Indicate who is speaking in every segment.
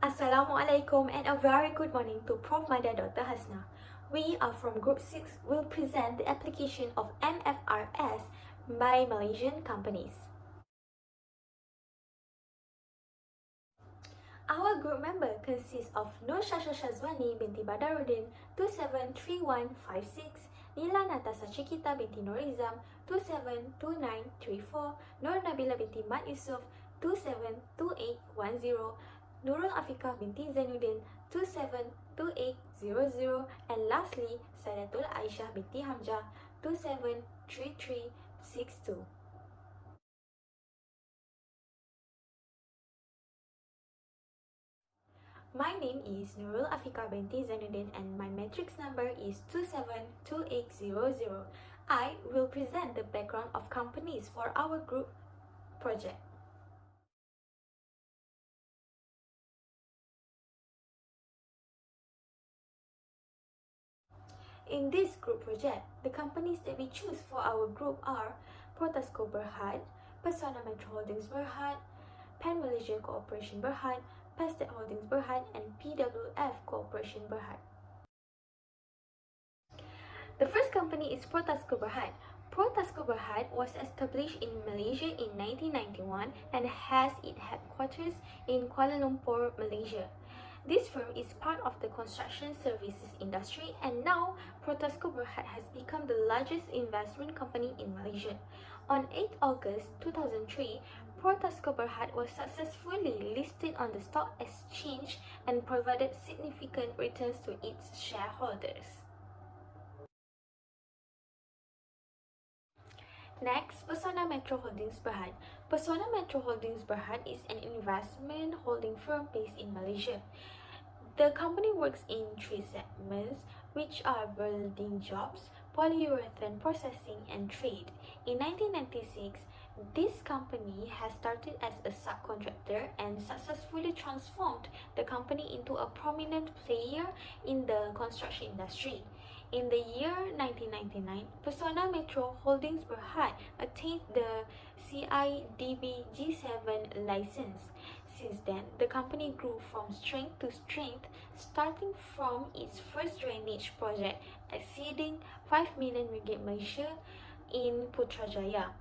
Speaker 1: Assalamualaikum and a very good morning to Prof. Mada Dr. Hasna. We are from Group 6 will present the application of MFRS by Malaysian companies. Our group member consists of Nur Shasha Shazwani binti Badaruddin 273156, Nila Natasa Chikita binti Norizam 272934, Nur Nabila binti Mat Yusof 272810, Nurul Afiqah binti Zainuddin 272800, and lastly Saidatul Aisyah binti Hamzah 273362. My name is Nurul Afiqah binti Zainuddin and my matrix number is 272800. I will present the background of companies for our group project. In this group project, the companies that we choose for our group are Protasco Berhad, Persona Metro Holdings Berhad, Pan Malaysia Corporation Berhad, Pastet Holdings Berhad, and PWF Corporation Berhad. The first company is Protasco Berhad. Protasco Berhad was established in Malaysia in 1991 and has its headquarters in Kuala Lumpur, Malaysia. This firm is part of the construction services industry, and now Protasco Berhad has become the largest investment company in Malaysia. On 8 August 2003, Protasco Berhad was successfully listed on the stock exchange and provided significant returns to its shareholders. Next, Persona Metro Holdings Berhad. Persona Metro Holdings Berhad is an investment holding firm based in Malaysia. The company works in 3 segments, which are building jobs, polyurethane processing, and trade. In 1996, this company has started as a subcontractor and successfully transformed the company into a prominent player in the construction industry. In the year 1999, Persona Metro Holdings Berhad attained the CIDB G7 license. Since then, the company grew from strength to strength, starting from its first drainage project exceeding 5 million ringgit Malaysia in Putrajaya.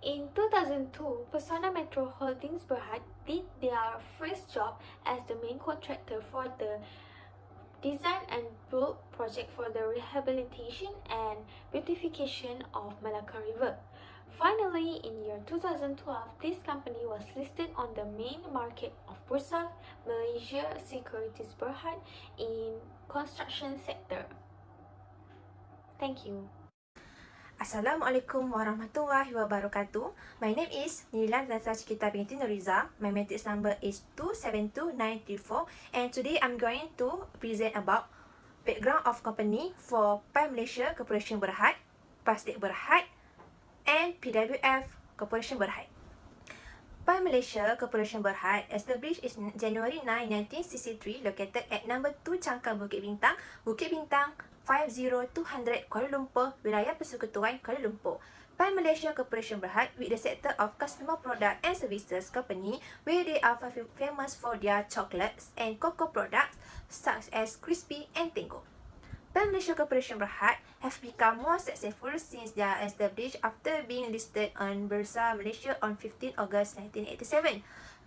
Speaker 1: In 2002, Persona Metro Holdings Berhad did their first job as the main contractor for the design and build project for the rehabilitation and beautification of Malacca River. Finally, in year 2012, this company was listed on the main market of Bursa Malaysia Securities Berhad in construction sector. Thank you.
Speaker 2: Assalamualaikum warahmatullahi wabarakatuh. My name is Nila Natasa Chikita binti Nuriza. My matrix number is 272934, and today I'm going to present about background of company for Pan Malaysia Corporation Berhad, Pastet Berhad, and PWF Corporation Berhad. Pan Malaysia Corporation Berhad established in January 9, 1963, located at number 2 Cangkang Bukit Bintang, 50200 Kuala Lumpur, Wilayah Persekutuan Kuala Lumpur. Pan Malaysia Corporation Berhad with the sector of customer product and services company, where they are famous for their chocolates and cocoa products such as Crispy and Tango. Pan Malaysia Corporation Berhad have become more successful since they are established after being listed on Bursa Malaysia on 15 August 1987.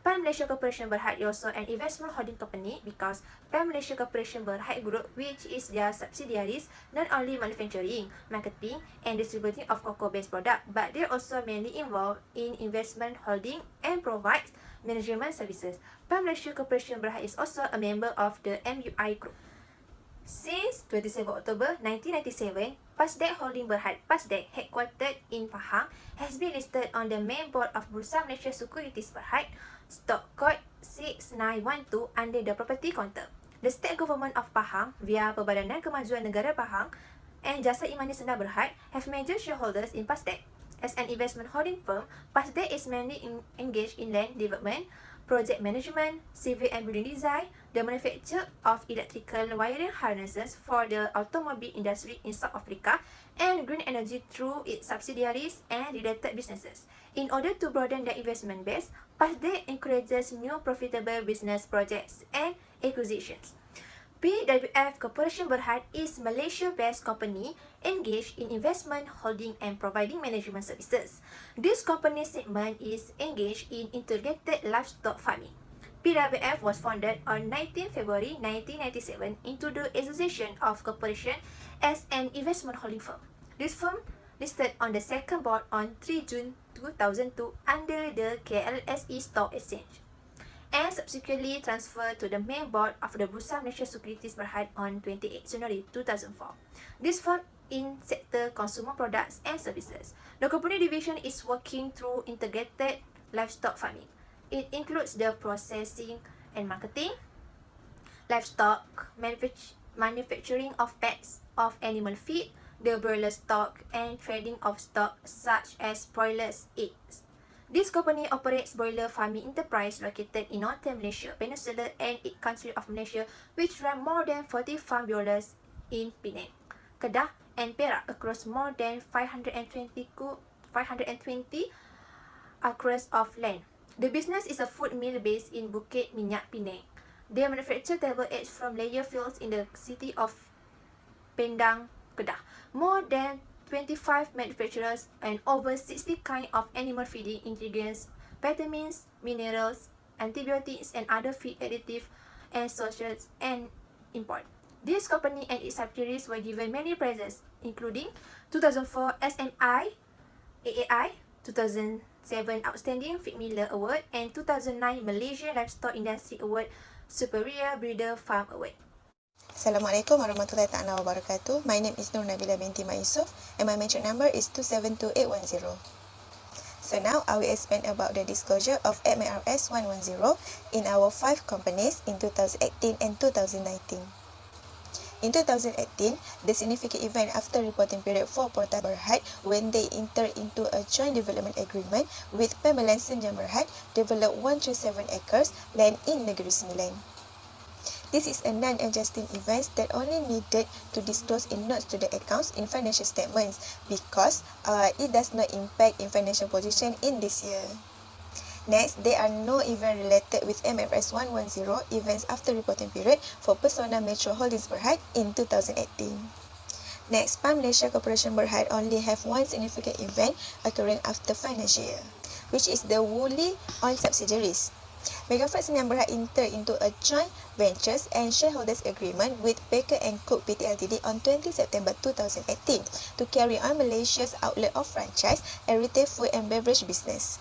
Speaker 2: Pan Malaysia Corporation Berhad is also an investment holding company because Pan Malaysia Corporation Berhad Group, which is their subsidiaries, not only manufacturing, marketing, and distributing of cocoa-based products, but they also mainly involved in investment holding and provides management services. Pan Malaysia Corporation Berhad is also a member of the MUI Group. Since 27 October 1997, Pasdet Holding Berhad Pasdet, headquartered in Pahang, has been listed on the main board of Bursa Malaysia Securities Berhad, stock code 6912, under the property counter. The state government of Pahang, via Perbadanan Kemajuan Negara Pahang and Jasa Imani Senda Berhad, have major shareholders in Pasdet. As an investment holding firm, Pasdet is mainly engaged in land development, project management, civil and building design, the manufacture of electrical wiring harnesses for the automobile industry in South Africa, and green energy through its subsidiaries and related businesses. In order to broaden their investment base, PASDEC encourages new profitable business projects and acquisitions. PWF Corporation Berhad is Malaysia-based company engaged in investment, holding and providing management services. This company segment is engaged in integrated livestock farming. PWF was founded on 19 February 1997 into the Association of Corporation as an investment holding firm. This firm listed on the second board on 3 June 2002 under the KLSE Stock Exchange, and subsequently transferred to the main board of the Bursa Malaysia Securities Berhad on 28 January 2004. This firm in sector consumer products and services. The company division is working through integrated livestock farming. It includes the processing and marketing, livestock manufacturing of pets of animal feed, the broiler stock, and trading of stock such as broilers eggs. This company operates broiler farming enterprise located in northern Malaysia Peninsula and its country of Malaysia, which run more than 40 farm broilers in Penang, Kedah, and Perak across more than 520 acres of land. The business is a food mill based in Bukit Minyak, Penang. They manufacture table eggs from layer fields in the city of Pendang, Kedah. More than 25 manufacturers and over 60 kinds of animal feeding ingredients, vitamins, minerals, antibiotics, and other feed additives and socials and import. This company and its subsidiaries were given many prizes, including 2004 SMI AAI, 2007 Outstanding Feed Miller Award, and 2009 Malaysia Livestock Industry Award Superior Breeder Farm Award.
Speaker 3: Assalamualaikum warahmatullahi taala wabarakatuh. My name is Nur Nabila binti Mak Yusof and my mention number is 272810. So now I will explain about the disclosure of MRS 110 in our 5 companies in 2018 and 2019. In 2018, the significant event after reporting period for Portal Berhad when they entered into a joint development agreement with Pemalan Senjang Berhad, develop 137 acres land in Negeri Sembilan. This is a non-adjusting event that only needed to disclose in notes to the accounts in financial statements because it does not impact in financial position in this year. Next, there are no event related with MFRS 110 events after reporting period for Persona Metro Holdings Berhad in 2018. Next, PAM Malaysia Corporation Berhad only have one significant event occurring after financial year, which is the Woolly Oil subsidiaries. Megafert Senang Berhad entered into a joint ventures and shareholders agreement with Baker & Cook Pty Ltd on 20 September 2018 to carry on Malaysia's outlet of franchise and retail food and beverage business.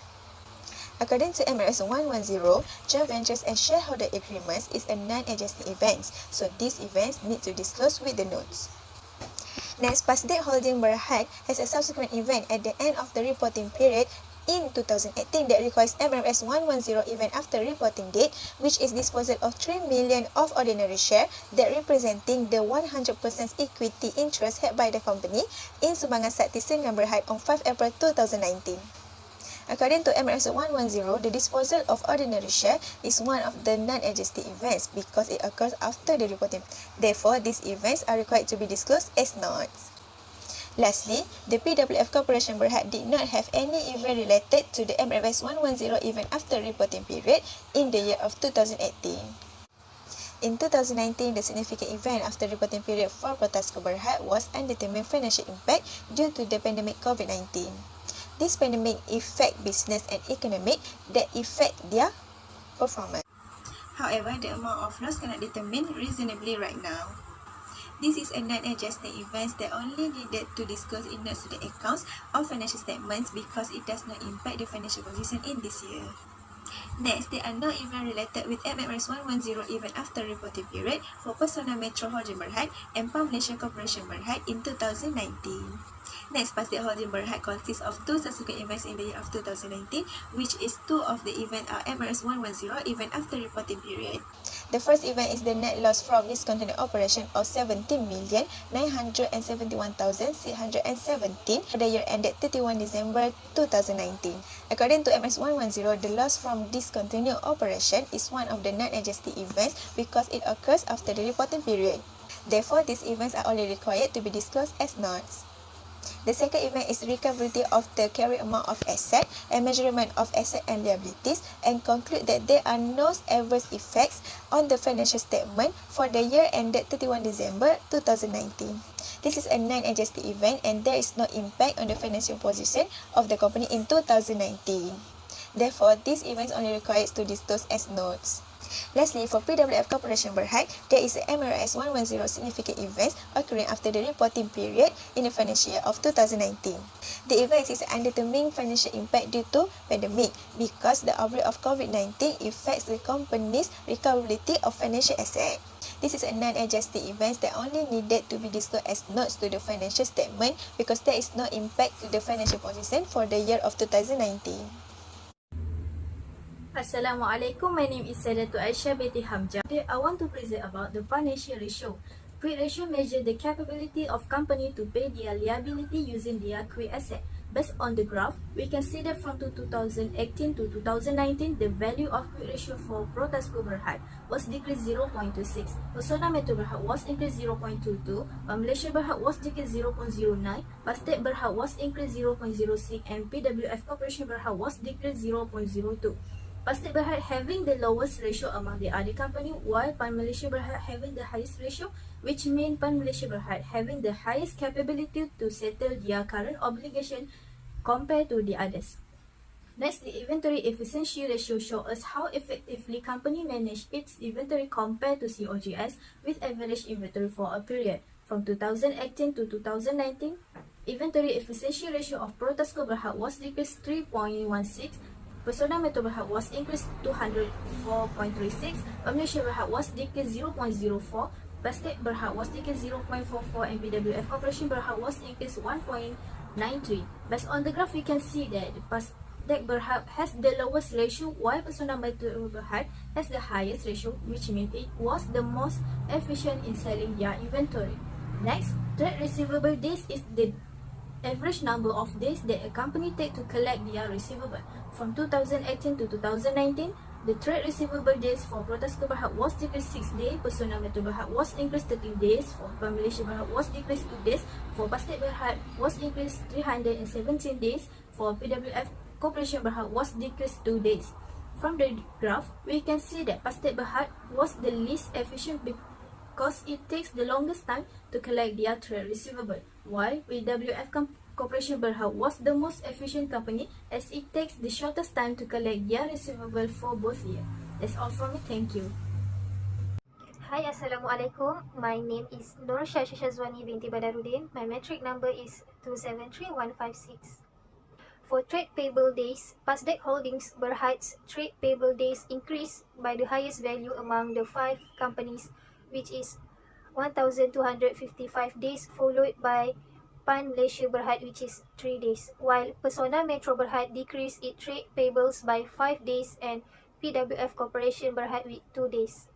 Speaker 3: According to MRS 110, joint ventures and shareholder agreements is a non-adjusting event, so these events need to disclose with the notes. Next, PASDEC Holding Berhad has a subsequent event at the end of the reporting period in 2018 that requires MRS 110 event after reporting date, which is disposal of 3 million of ordinary share that representing the 100% equity interest held by the company in Sumbangan Sakti Senang Berhad on 5 April 2019. According to MRS 110, the disposal of ordinary share is one of the non-adjusting events because it occurs after the reporting. Therefore, these events are required to be disclosed as notes. Lastly, the PWF Corporation Berhad did not have any event related to the MRS 110 event after reporting period in the year of 2018. In 2019, the significant event after reporting period for Protasco Berhad was undetermined financial impact due to the pandemic COVID-19. This pandemic affect business and economic that affect their performance. However, the amount of loss cannot determine reasonably right now. This is a non-adjusting event that only needed to disclose in notes to the accounts or financial statements because it does not impact the financial position in this year. Next, there are no event related with MMRS 110 event after reporting period for Persona Metro Holding Berhad and PAM Malaysia Corporation Berhad in 2019. Next, PASDEC Holding Berhad consists of 2 subsequent events in the year of 2019, which is 2 of the event are MRS 110 event after reporting period. The first event is the net loss from discontinued operation of 17,971,617 for the year ended 31 December 2019. According to MS110, the loss from discontinued operation is one of the non-adjusted events because it occurs after the reporting period. Therefore, these events are only required to be disclosed as notes. The second event is recoverability of the carry amount of asset and measurement of asset and liabilities, and conclude that there are no adverse effects on the financial statement for the year ended 31 December 2019. This is a non-adjusted event and there is no impact on the financial position of the company in 2019. Therefore, these events only required to disclose as notes. Lastly, for PWF Corporation Berhad, there is a MRS 110 significant events occurring after the reporting period in the financial year of 2019. The event is an undetermined financial impact due to pandemic because the outbreak of COVID-19 affects the company's recoverability of financial assets. This is a non-adjusted event that only needed to be disclosed as notes to the financial statement because there is no impact to the financial position for the year of 2019.
Speaker 4: Assalamualaikum, my name is Sadatu Aisyah binti Hamzah. Today I want to present about the financial ratio. Quick ratio measures the capability of company to pay their liability using their quick asset. Based on the graph, we can see that from 2018 to 2019, the value of quick ratio for Protasco Berhad was decreased 0.26, Pesona Metro Berhad was increased 0.22, Malaysia Berhad was decreased 0.09, Pastek Berhad was increased 0.06, and PWF Corporation Berhad was decreased 0.02. Pastek Berhad having the lowest ratio among the other company, while Pan Malaysia Berhad having the highest ratio, which means Pan Malaysia Berhad having the highest capability to settle their current obligation compared to the others. Next, the inventory efficiency ratio shows us how effectively company manage its inventory compared to COGS with average inventory for a period. From 2018 to 2019, inventory efficiency ratio of Protasco Berhad was decreased 3.16, Pesona Metro Berhad was increased 204.36, Malaysia Berhad was decreased 0.04, Pastek Berhad was decreased 0.44, and PWF Corporation Berhad was increased 1.93. Based on the graph, we can see that Pastek Berhad has the lowest ratio, while Pesona Metro Berhad has the highest ratio, which means it was the most efficient in selling their inventory. Next, trade receivable days is the average number of days that a company take to collect their receivable. From 2018 to 2019, the trade receivable days for Protasco Berhad was decreased 6 days, Pesona Metro Berhad was increased 13 days, for Pan Malaysia Berhad was decreased 2 days, for Pastek Berhad was increased 317 days, for PWF Corporation Berhad was decreased 2 days. From the graph, we can see that Pastek Berhad was the least efficient because it takes the longest time to collect their trade receivable, while PWF Corporation Berhad was the most efficient company as it takes the shortest time to collect their receivable for both years. That's all from me. Thank you.
Speaker 5: Hi, Assalamualaikum. My name is Nur Shazwani binti Badaruddin. My metric number is 273156. For trade payable days, Pastek Holdings Berhad's trade payable days increased by the highest value among the 5 companies, which is 1,255 days, followed by Pan Malaysia Berhad, which is 3 days, while Pesona Metro Berhad decreased its trade payables by 5 days and PWF Corporation Berhad with 2 days.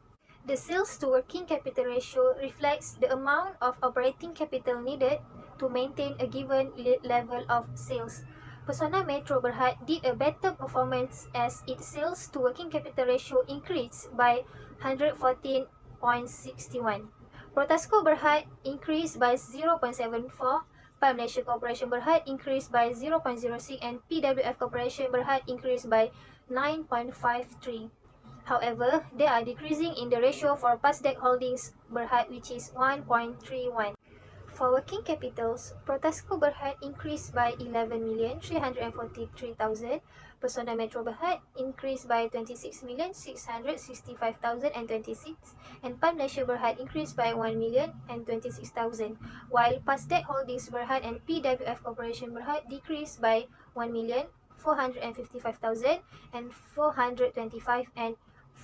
Speaker 5: The sales to working capital ratio reflects the amount of operating capital needed to maintain a given level of sales. Pesona Metro Berhad did a better performance as its sales to working capital ratio increased by 114.61. Protasco Berhad increased by 0.74, Pan Malaysia Corporation Berhad increased by 0.06, and PWF Corporation Berhad increased by 9.53. However, they are decreasing in the ratio for Pastek Holdings Berhad, which is 1.31. For working capitals, Protasco Berhad increased by 11,343,000, Pesona Metro Berhad increased by 26,665,026, and Pan Malaysia Berhad increased by 1,026,000, while Pastek Holdings Berhad and PWF Corporation Berhad decreased by 1,455,000 and 425 and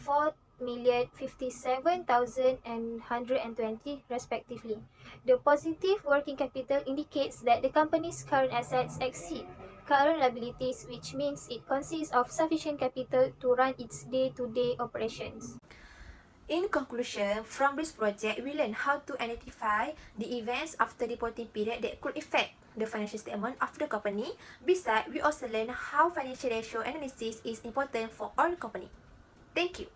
Speaker 5: 4,057,120 respectively. The positive working capital indicates that the company's current assets exceed current liabilities, which means it consists of sufficient capital to run its day-to-day operations.
Speaker 2: In conclusion, from this project, we learn how to identify the events after reporting period that could affect the financial statement of the company. Besides, we also learn how financial ratio analysis is important for all company. Thank you.